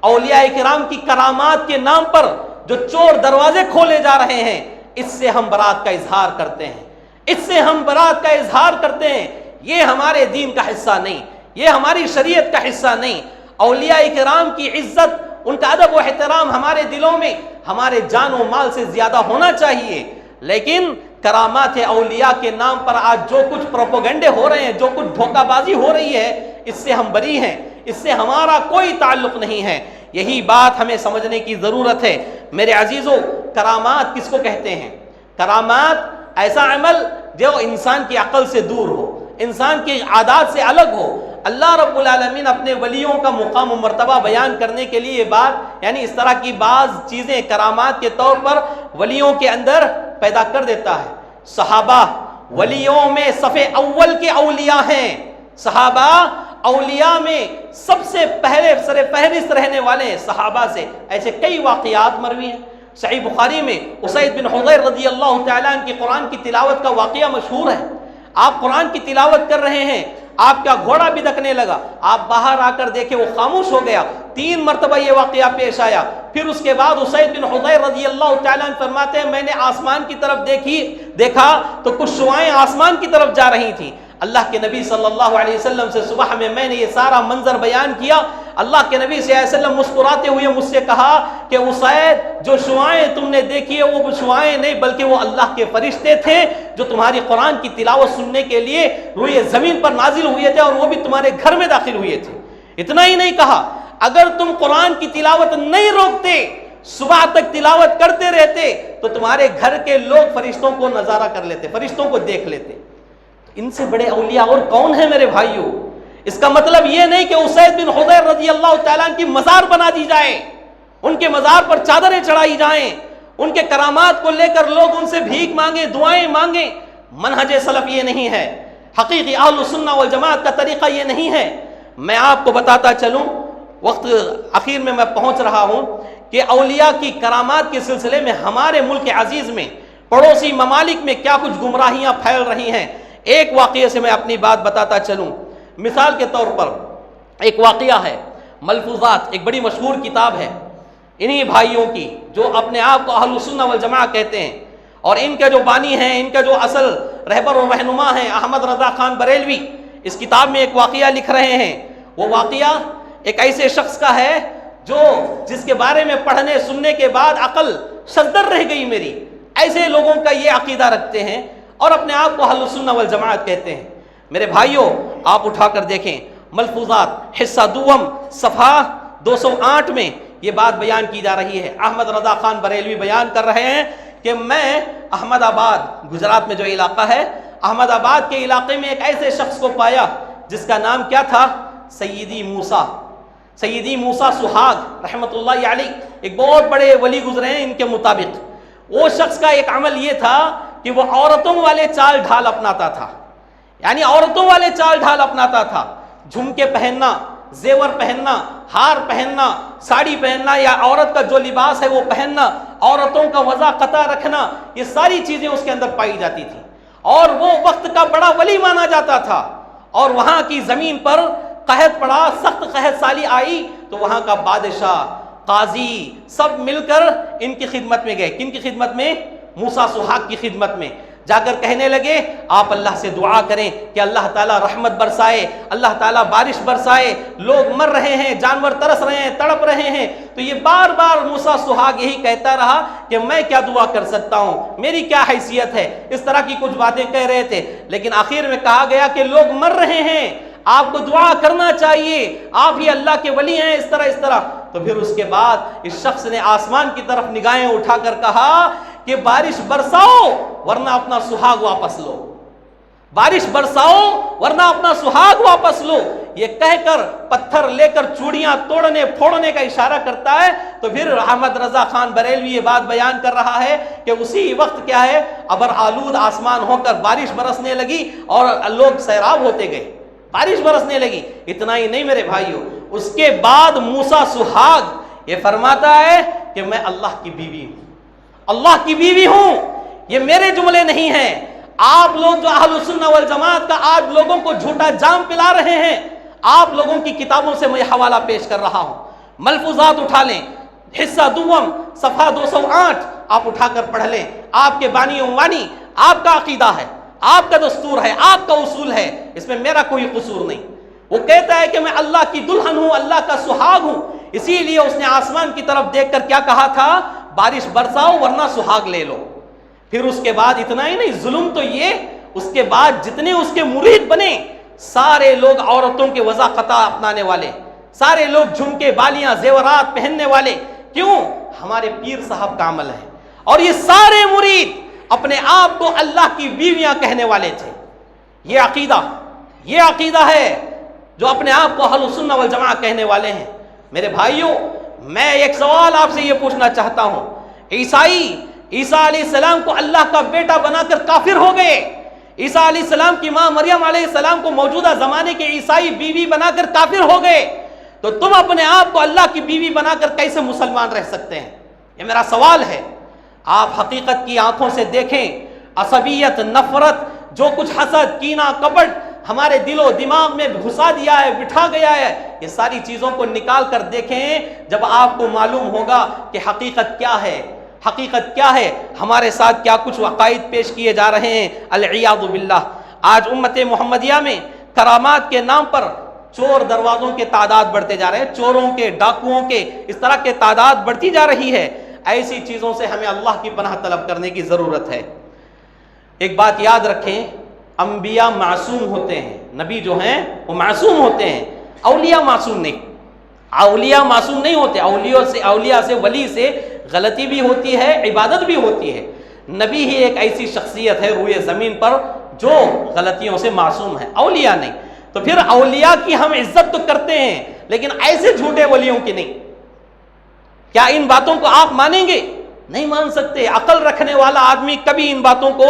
اولیاء اکرام کی کرامات کے نام پر جو چور دروازے کھولے جا رہے ہیں، اس سے ہم برات کا اظہار کرتے ہیں، اس سے ہم برات کا اظہار کرتے ہیں. یہ ہمارے دین کا حصہ نہیں، یہ ہماری شریعت کا حصہ نہیں. اولیاء اکرام کی عزت، ان کا ادب و احترام ہمارے دلوں میں ہمارے جان و مال سے زیادہ ہونا چاہیے. لیکن کرامات اولیاء کے نام پر آج جو کچھ پروپیگنڈے ہو رہے ہیں، جو کچھ دھوکہ بازی ہو رہی ہے، اس سے ہم بری ہیں، اس سے ہمارا کوئی تعلق نہیں ہے. یہی بات ہمیں سمجھنے کی ضرورت ہے. میرے عزیزو، کرامات کس کو کہتے ہیں؟ کرامات ایسا عمل جو انسان کی عقل سے دور ہو، انسان کی عادات سے الگ ہو. اللہ رب العالمین اپنے ولیوں کا مقام و مرتبہ بیان کرنے کے لیے یہ بات، یعنی اس طرح کی بعض چیزیں کرامات کے طور پر ولیوں کے اندر پیدا کر دیتا ہے. صحابہ ولیوں میں صف اول کے اولیاء ہیں. صحابہ اولیاء میں سب سے پہلے سر فہرست رہنے والے صحابہ سے. ایسے کئی واقعات مروی ہیں. صحیح بخاری میں اسید بن حضیر رضی اللہ تعالیٰ عنہ کی قرآن کی تلاوت کا واقعہ مشہور ہے. آپ قرآن کی تلاوت کر رہے ہیں، آپ کا گھوڑا بھی دکنے لگا، آپ باہر آ کر دیکھے وہ خاموش ہو گیا. 3 مرتبہ یہ واقعہ پیش آیا. پھر اس کے بعد اسید بن حضیر رضی اللہ تعالیٰ عنہ فرماتے ہیں، میں نے آسمان کی طرف دیکھا تو کچھ شعائیں آسمان کی طرف جا رہی تھیں. اللہ کے نبی صلی اللہ علیہ وسلم سے صبح میں نے یہ سارا منظر بیان کیا. اللہ کے نبی صلی اللہ علیہ وسلم مسکراتے ہوئے مجھ سے کہا کہ اسید، جو شعائیں تم نے دیکھی ہے وہ شعائیں نہیں بلکہ وہ اللہ کے فرشتے تھے جو تمہاری قرآن کی تلاوت سننے کے لیے روئے زمین پر نازل ہوئے تھے، اور وہ بھی تمہارے گھر میں داخل ہوئے تھے. اتنا ہی نہیں کہا، اگر تم قرآن کی تلاوت نہیں روکتے، صبح تک تلاوت کرتے رہتے، تو تمہارے گھر کے لوگ فرشتوں کو نظارہ کر لیتے، فرشتوں کو دیکھ لیتے. ان سے بڑے اولیاء اور کون ہیں میرے بھائیوں؟ اس کا مطلب یہ نہیں کہ اسید بن حضیر رضی اللہ تعالیٰ عنہ کی مزار بنا دی جائے، ان کے مزار پر چادریں چڑھائی جائیں، ان کے کرامات کو لے کر لوگ ان سے بھیک مانگیں، دعائیں مانگیں. منہج سلف یہ نہیں ہے، حقیقی اہل السنہ والجماعت کا طریقہ یہ نہیں ہے. میں آپ کو بتاتا چلوں، وقت اخیر میں پہنچ رہا ہوں، کہ اولیاء کی کرامات کے سلسلے میں ہمارے ملک عزیز میں، پڑوسی ممالک میں کیا کچھ گمراہیاں پھیل رہی ہیں. ایک واقعے سے میں اپنی بات بتاتا چلوں. مثال کے طور پر ایک واقعہ ہے ملفوظات، ایک بڑی مشہور کتاب ہے انہی بھائیوں کی جو اپنے آپ کو اہل السنہ والجماعہ کہتے ہیں، اور ان کے جو بانی ہیں، ان کے جو اصل رہبر و رہنما ہیں احمد رضا خان بریلوی، اس کتاب میں ایک واقعہ لکھ رہے ہیں. وہ واقعہ ایک ایسے شخص کا ہے جس کے بارے میں پڑھنے سننے کے بعد عقل شزدر رہ گئی میری. ایسے لوگوں کا یہ عقیدہ رکھتے ہیں اور اپنے آپ کو اہل السنہ والجماعت کہتے ہیں. میرے بھائیوں، آپ اٹھا کر دیکھیں ملفوظات حصہ دوم صفحہ 208 میں یہ بات بیان کی جا رہی ہے. احمد رضا خان بریلوی بیان کر رہے ہیں کہ میں احمد آباد، گجرات میں جو علاقہ ہے، احمد آباد کے علاقے میں ایک ایسے شخص کو پایا جس کا نام کیا تھا؟ سیدی موسیٰ سہاگ رحمۃ اللہ علیہ. ایک بہت بڑے ولی گزرے ہیں ان کے مطابق. وہ شخص کا ایک عمل یہ تھا کہ وہ عورتوں والے چال ڈھال اپناتا تھا، یعنی عورتوں والے چال ڈھال اپناتا تھا. جھمکے پہننا، زیور پہننا، ہار پہننا، ساڑی پہننا، یا عورت کا جو لباس ہے وہ پہننا، عورتوں کا وضع قطع رکھنا، یہ ساری چیزیں اس کے اندر پائی جاتی تھی. اور وہ وقت کا بڑا ولی مانا جاتا تھا. اور وہاں کی زمین پر قحط پڑا، سخت قحط سالی آئی تو وہاں کا بادشاہ، قاضی سب مل کر ان کی خدمت میں گئے. کن کی خدمت میں؟ موسیٰ سہاگ کی خدمت میں. جا کر کہنے لگے آپ اللہ سے دعا کریں کہ اللہ تعالیٰ رحمت برسائے، اللہ تعالیٰ بارش برسائے، لوگ مر رہے ہیں، جانور ترس رہے ہیں، تڑپ رہے ہیں. تو یہ بار بار موسیٰ سہاگ یہی کہتا رہا کہ میں کیا دعا کر سکتا ہوں، میری کیا حیثیت ہے. اس طرح کی کچھ باتیں کہہ رہے تھے، لیکن آخر میں کہا گیا کہ لوگ مر رہے ہیں، آپ کو دعا کرنا چاہیے، آپ ہی اللہ کے ولی ہیں، اس طرح. تو پھر اس کے بعد اس شخص نے آسمان کی طرف نگاہیں اٹھا کر کہا کہ بارش برساؤ ورنہ اپنا سہاگ واپس لو، بارش برساؤ ورنہ اپنا سہاگ واپس لو. یہ کہہ کر پتھر لے کر چوڑیاں توڑنے پھوڑنے کا اشارہ کرتا ہے. تو پھر احمد رضا خان بریلوی یہ بات بیان کر رہا ہے کہ اسی وقت کیا ہے، ابر آلود آسمان ہو کر بارش برسنے لگی اور لوگ سیراب ہوتے گئے، بارش برسنے لگی. اتنا ہی نہیں میرے بھائیوں، اس کے بعد موسیٰ سہاگ یہ فرماتا ہے کہ میں اللہ کی بیوی ہوں، اللہ کی بیوی ہوں. یہ میرے جملے نہیں ہیں. آپ لوگ جو اہل السنہ والجماعت کا آج لوگوں کو جھوٹا جام پلا رہے ہیں، آپ لوگوں کی کتابوں سے میں حوالہ پیش کر رہا ہوں. ملفوظات اٹھا لیں، حصہ دوم صفحہ 208 آپ اٹھا کر پڑھ لیں. آپ کے بانی وانی، آپ کا عقیدہ ہے، آپ کا دستور ہے، آپ کا اصول ہے، اس میں میرا کوئی قصور نہیں. وہ کہتا ہے کہ میں اللہ کی دلہن ہوں، اللہ کا سہاگ ہوں. اسی لیے اس نے آسمان کی طرف دیکھ کر کیا کہا تھا؟ بارش برساؤ ورنہ سہاگ لے لو. پھر اس کے بعد اتنا ہی نہیں، ظلم تو یہ، اس کے بعد جتنے اس کے مرید بنے سارے لوگ عورتوں کے وضع قطع اپنانے والے، سارے لوگ جھمکے بالیاں زیورات پہننے والے. کیوں؟ ہمارے پیر صاحب کا عمل ہے. اور یہ سارے مرید اپنے آپ کو اللہ کی بیویاں کہنے والے تھے. یہ عقیدہ ہے جو اپنے آپ کو اہل السنہ والجماعہ کہنے والے ہیں. میرے بھائیوں، میں ایک سوال آپ سے یہ پوچھنا چاہتا ہوں. عیسیٰ علیہ السلام کو اللہ کا بیٹا بنا کر کافر ہو گئے. عیسیٰ علیہ السلام کی ماں مریم علیہ السلام کو موجودہ زمانے کے عیسائی بیوی بنا کر کافر ہو گئے. تو تم اپنے آپ کو اللہ کی بیوی بنا کر کیسے مسلمان رہ سکتے ہیں؟ یہ میرا سوال ہے. آپ حقیقت کی آنکھوں سے دیکھیں. عصبیت، نفرت، جو کچھ حسد، کینہ، کپٹ ہمارے دل و دماغ میں گھسا دیا ہے، بٹھا گیا ہے، یہ ساری چیزوں کو نکال کر دیکھیں. جب آپ کو معلوم ہوگا کہ حقیقت کیا ہے، ہمارے ساتھ کیا کچھ عقائد پیش کیے جا رہے ہیں. العیاذ باللہ. آج امت محمدیہ میں کرامات کے نام پر چور دروازوں کے تعداد بڑھتے جا رہے ہیں، چوروں کے، ڈاکوؤں کے، اس طرح کے تعداد بڑھتی جا رہی ہے. ایسی چیزوں سے ہمیں اللہ کی پناہ طلب کرنے کی ضرورت ہے. ایک بات یاد رکھیں، انبیاء معصوم ہوتے ہیں، نبی جو ہیں وہ معصوم ہوتے ہیں، اولیاء معصوم نہیں. اولیاء معصوم نہیں ہوتے. اولیاء سے ولی سے غلطی بھی ہوتی ہے، عبادت بھی ہوتی ہے. نبی ہی ایک ایسی شخصیت ہے روئے زمین پر جو غلطیوں سے معصوم ہے، اولیاء نہیں. تو پھر اولیاء کی ہم عزت تو کرتے ہیں لیکن ایسے جھوٹے ولیوں کی نہیں. کیا ان باتوں کو آپ مانیں گے؟ نہیں مان سکتے. عقل رکھنے والا آدمی کبھی ان باتوں کو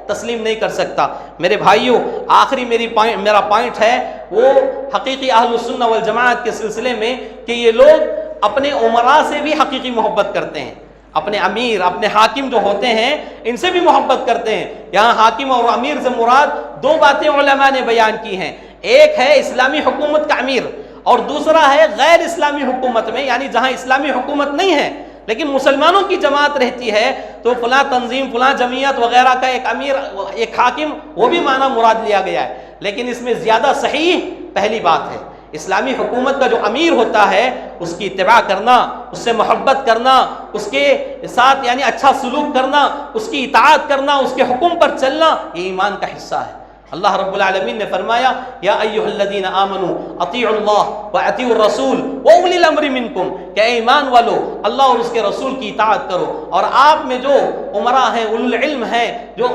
تسلیم نہیں کر سکتا. میرے بھائیوں، آخری میرا پوائنٹ ہے وہ حقیقی اہل السنہ والجماعت کے سلسلے میں کہ یہ لوگ اپنے عمراء سے بھی حقیقی محبت کرتے ہیں. اپنے امیر اپنے حاکم جو ہوتے ہیں ان سے بھی محبت کرتے ہیں۔ یہاں حاکم اور امیر سے مراد دو باتیں علماء نے بیان کی ہیں، ایک ہے اسلامی حکومت کا امیر اور دوسرا ہے غیر اسلامی حکومت میں، یعنی جہاں اسلامی حکومت نہیں ہے لیکن مسلمانوں کی جماعت رہتی ہے تو فلاں تنظیم فلاں جمعیت وغیرہ کا ایک امیر ایک حاکم، وہ بھی معنی مراد لیا گیا ہے، لیکن اس میں زیادہ صحیح پہلی بات ہے۔ اسلامی حکومت کا جو امیر ہوتا ہے اس کی اتباع کرنا، اس سے محبت کرنا، اس کے ساتھ یعنی اچھا سلوک کرنا، اس کی اطاعت کرنا، اس کے حکم پر چلنا، یہ ایمان کا حصہ ہے۔ اللہ رب العالمین نے فرمایا یا ایھا الذین آمنوا اطیعوا اللہ واطیعوا الرسول واولی الامر منکم، کہ اے ایمان والو اللہ اور اس کے رسول کی اطاعت کرو، اور آپ میں جو امراء ہیں اولو العلم ہیں، جو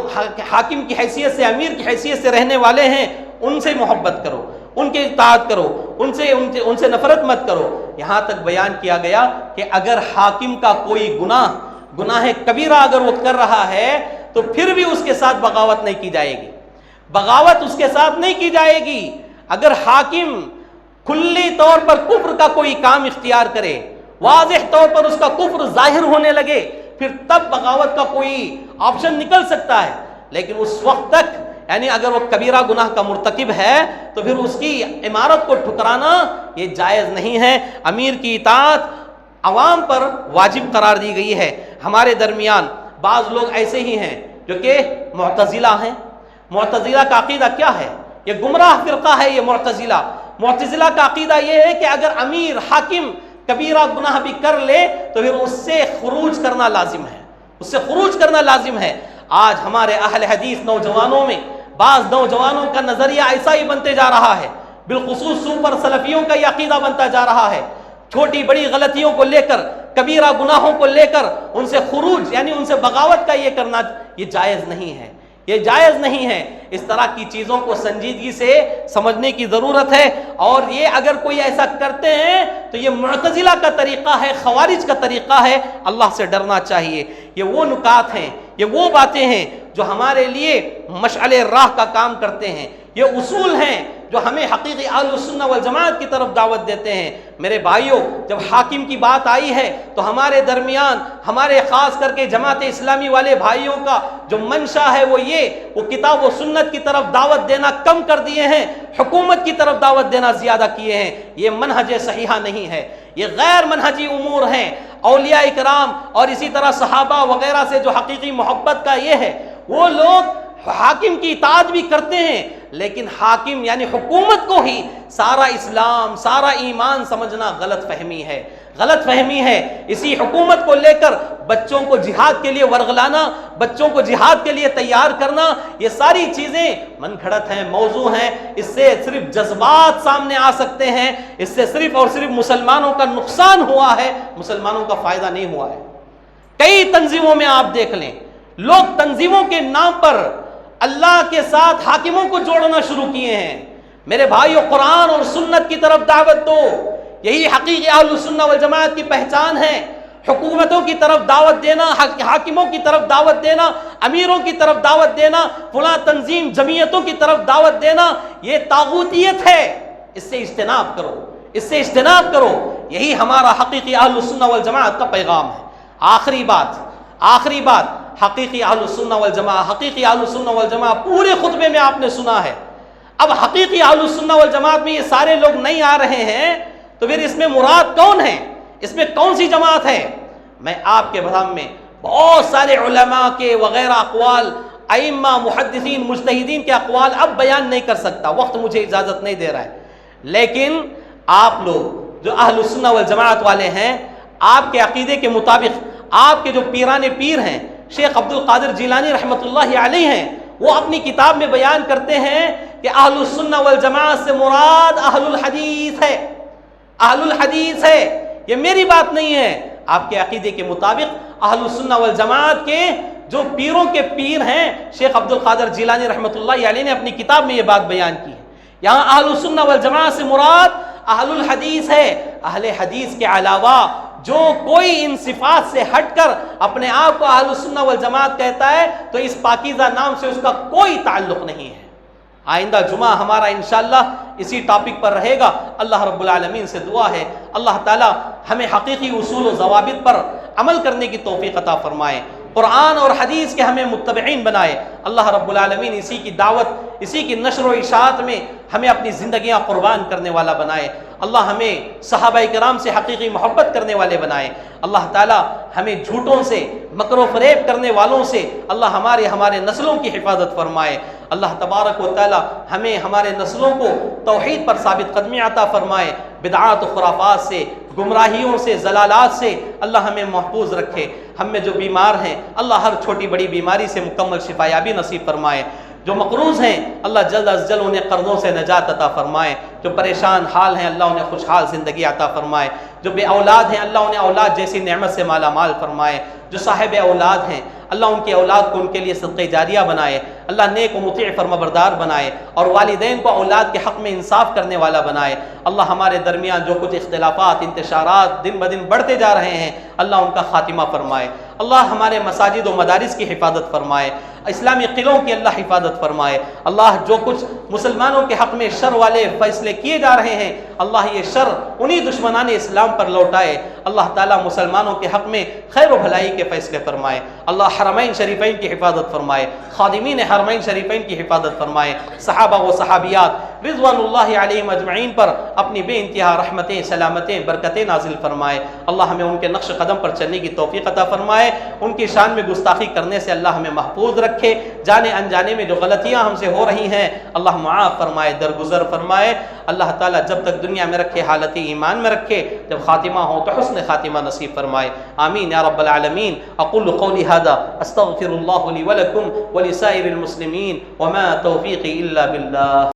حاکم کی حیثیت سے امیر کی حیثیت سے رہنے والے ہیں، ان سے محبت کرو، ان کی اطاعت کرو، ان سے نفرت مت کرو۔ یہاں تک بیان کیا گیا کہ اگر حاکم کا کوئی گناہ کبیرہ اگر وہ کر رہا ہے تو پھر بھی اس کے ساتھ بغاوت نہیں کی جائے گی، بغاوت اس کے ساتھ نہیں کی جائے گی۔ اگر حاکم کھلی طور پر کفر کا کوئی کام اختیار کرے، واضح طور پر اس کا کفر ظاہر ہونے لگے، پھر تب بغاوت کا کوئی آپشن نکل سکتا ہے، لیکن اس وقت تک یعنی اگر وہ کبیرہ گناہ کا مرتکب ہے تو پھر اس کی امارت کو ٹھکرانا یہ جائز نہیں ہے۔ امیر کی اطاعت عوام پر واجب قرار دی گئی ہے۔ ہمارے درمیان بعض لوگ ایسے ہی ہیں جو کہ معتزلہ ہیں۔ معتزلہ کا عقیدہ کیا ہے؟ یہ گمراہ فرقہ ہے یہ معتزلہ۔ معتزلہ کا عقیدہ یہ ہے کہ اگر امیر حاکم کبیرہ گناہ بھی کر لے تو پھر اس سے خروج کرنا لازم ہے، اس سے خروج کرنا لازم ہے۔ آج ہمارے اہل حدیث نوجوانوں میں بعض نوجوانوں کا نظریہ ایسا ہی بنتے جا رہا ہے، بالخصوص سپر سلفیوں کا یہ عقیدہ بنتا جا رہا ہے، چھوٹی بڑی غلطیوں کو لے کر کبیرہ گناہوں کو لے کر ان سے خروج یعنی ان سے بغاوت کا یہ کرنا یہ جائز نہیں ہے، یہ جائز نہیں ہے۔ اس طرح کی چیزوں کو سنجیدگی سے سمجھنے کی ضرورت ہے، اور یہ اگر کوئی ایسا کرتے ہیں تو یہ معتزلہ کا طریقہ ہے، خوارج کا طریقہ ہے۔ اللہ سے ڈرنا چاہیے۔ یہ وہ نکات ہیں، یہ وہ باتیں ہیں جو ہمارے لیے مشعل راہ کا کام کرتے ہیں، یہ اصول ہیں جو ہمیں حقیقی اہل السنہ والجماعت کی طرف دعوت دیتے ہیں۔ میرے بھائیوں، جب حاکم کی بات آئی ہے تو ہمارے درمیان ہمارے خاص کر کے جماعت اسلامی والے بھائیوں کا جو منشا ہے وہ کتاب و سنت کی طرف دعوت دینا کم کر دیے ہیں، حکومت کی طرف دعوت دینا زیادہ کیے ہیں۔ یہ منہج صحیحہ نہیں ہے، یہ غیر منہجی امور ہیں۔ اولیاء اکرام اور اسی طرح صحابہ وغیرہ سے جو حقیقی محبت کا یہ ہے، وہ لوگ حاکم کی اطاعت بھی کرتے ہیں، لیکن حاکم یعنی حکومت کو ہی سارا اسلام سارا ایمان سمجھنا غلط فہمی ہے، غلط فہمی ہے۔ اسی حکومت کو لے کر بچوں کو جہاد کے لیے ورغلانا، بچوں کو جہاد کے لیے تیار کرنا، یہ ساری چیزیں من گھڑت ہیں، موضوع ہیں۔ اس سے صرف جذبات سامنے آ سکتے ہیں، اس سے صرف اور صرف مسلمانوں کا نقصان ہوا ہے، مسلمانوں کا فائدہ نہیں ہوا ہے۔ کئی تنظیموں میں آپ دیکھ لیں، لوگ تنظیموں کے نام پر اللہ کے ساتھ حاکموں کو جوڑنا شروع کیے ہیں۔ میرے بھائیو، قرآن اور سنت کی طرف دعوت دو، یہی حقیقی اہل السنہ والجماعت کی پہچان ہے۔ حکومتوں کی طرف دعوت دینا، حاکموں کی طرف دعوت دینا، امیروں کی طرف دعوت دینا، فلاں تنظیم جمعیتوں کی طرف دعوت دینا، یہ طاغوتیت ہے۔ اس سے اجتناب کرو، اس سے اجتناب کرو۔ یہی ہمارا حقیقی اہل السنہ والجماعت کا پیغام ہے۔ آخری بات حقیقی اہل السنہ والجماعت، حقیقی اہل السنہ والجماعت پورے خطبے میں آپ نے سنا ہے۔ اب حقیقی اہل السنہ والجماعت میں یہ سارے لوگ نہیں آ رہے ہیں تو پھر اس میں مراد کون ہے؟ اس میں کون سی جماعت ہے؟ میں آپ کے سامنے بہت سارے علماء کے وغیرہ اقوال، ائمہ محدثین مجتہدین کے اقوال اب بیان نہیں کر سکتا، وقت مجھے اجازت نہیں دے رہا ہے، لیکن آپ لوگ جو اہل السنہ والجماعت والے ہیں، آپ کے عقیدے کے مطابق آپ کے جو پیران پیر ہیں شیخ عبد القادر جیلانی رحمۃ اللہ علیہ ہیں، وہ اپنی کتاب میں بیان کرتے ہیں کہ اہل السنہ والجماعت سے مراد اہل الحدیث ہے، اہل الحدیث ہے۔ یہ میری بات نہیں ہے، آپ کے عقیدے کے مطابق اہل السنہ والجماعت کے جو پیروں کے پیر ہیں شیخ عبد القادر جیلانی رحمۃ اللہ علیہ نے اپنی کتاب میں یہ بات بیان کی ہے۔ یہاں اہل السنہ والجماعت سے مراد اہل الحدیث ہے۔ اہل حدیث کے علاوہ جو کوئی ان صفات سے ہٹ کر اپنے آپ کو اہل السنہ والجماعت کہتا ہے تو اس پاکیزہ نام سے اس کا کوئی تعلق نہیں ہے۔ آئندہ جمعہ ہمارا انشاءاللہ اسی ٹاپک پر رہے گا۔ اللہ رب العالمین سے دعا ہے اللہ تعالی ہمیں حقیقی اصول و ضوابط پر عمل کرنے کی توفیق عطا فرمائے، قرآن اور حدیث کے ہمیں متبعین بنائے۔ اللہ رب العالمین اسی کی دعوت، اسی کی نشر و اشاعت میں ہمیں اپنی زندگیاں قربان کرنے والا بنائے۔ اللہ ہمیں صحابہ کرام سے حقیقی محبت کرنے والے بنائے۔ اللہ تعالیٰ ہمیں جھوٹوں سے، مکر و فریب کرنے والوں سے اللہ ہمارے نسلوں کی حفاظت فرمائے۔ اللہ تبارک و تعالیٰ ہمیں ہمارے نسلوں کو توحید پر ثابت قدمی عطا فرمائے، بدعات و خرافات سے، گمراہیوں سے، ضلالات سے اللہ ہمیں محفوظ رکھے۔ ہم میں جو بیمار ہیں اللہ ہر چھوٹی بڑی بیماری سے مکمل شفا یابی نصیب فرمائے۔ جو مقروض ہیں اللہ جلد از جلد انہیں قرضوں سے نجات عطا فرمائے۔ جو پریشان حال ہیں اللہ انہیں خوشحال زندگی عطا فرمائے۔ جو بے اولاد ہیں اللہ انہیں اولاد جیسی نعمت سے مالا مال فرمائے۔ جو صاحب اولاد ہیں اللہ ان کی اولاد کو ان کے لیے صدقہ جاریہ بنائے، اللہ نیک و مطیع فرمانبردار بنائے، اور والدین کو اولاد کے حق میں انصاف کرنے والا بنائے۔ اللہ ہمارے درمیان جو کچھ اختلافات، انتشارات دن بدن بڑھتے جا رہے ہیں اللہ ان کا خاتمہ فرمائے۔ اللہ ہمارے مساجد و مدارس کی حفاظت فرمائے، اسلامی قلعوں کی اللہ حفاظت فرمائے۔ اللہ جو کچھ مسلمانوں کے حق میں شر والے فیصلے کیے جا رہے ہیں اللہ یہ شر انہی دشمنان اسلام پر لوٹائے۔ اللہ تعالیٰ مسلمانوں کے حق میں خیر و بھلائی کے فیصلے فرمائے۔ اللہ حرمین شریفین کی حفاظت فرمائے، خادمین حرمین شریفین کی حفاظت فرمائے، صحابہ و صحابیات رضوان اللہ علیہم اجمعین پر اپنی بے انتہا رحمتیں، سلامتیں، برکتیں نازل فرمائے۔ اللہ ہمیں ان کے نقش قدم پر چلنے کی توفیق عطا فرمائے، ان کی شان میں گستاخی کرنے سے اللہ ہمیں محفوظ رکھے، جانے انجانے میں جو غلطیاں ہم سے ہو رہی ہیں اللہ معاف فرمائے، درگزر فرمائے۔ اللہ تعالیٰ جب تک دنیا میں رکھے حالت ایمان میں رکھے، جب خاتمہ ہو تو حسن خاتمہ نصیب فرمائے، آمین یا رب العالمین۔ اقول قولی هذا استغفر اللہ لی ولکم ولسائر المسلمین وما توفیقی الا باللہ۔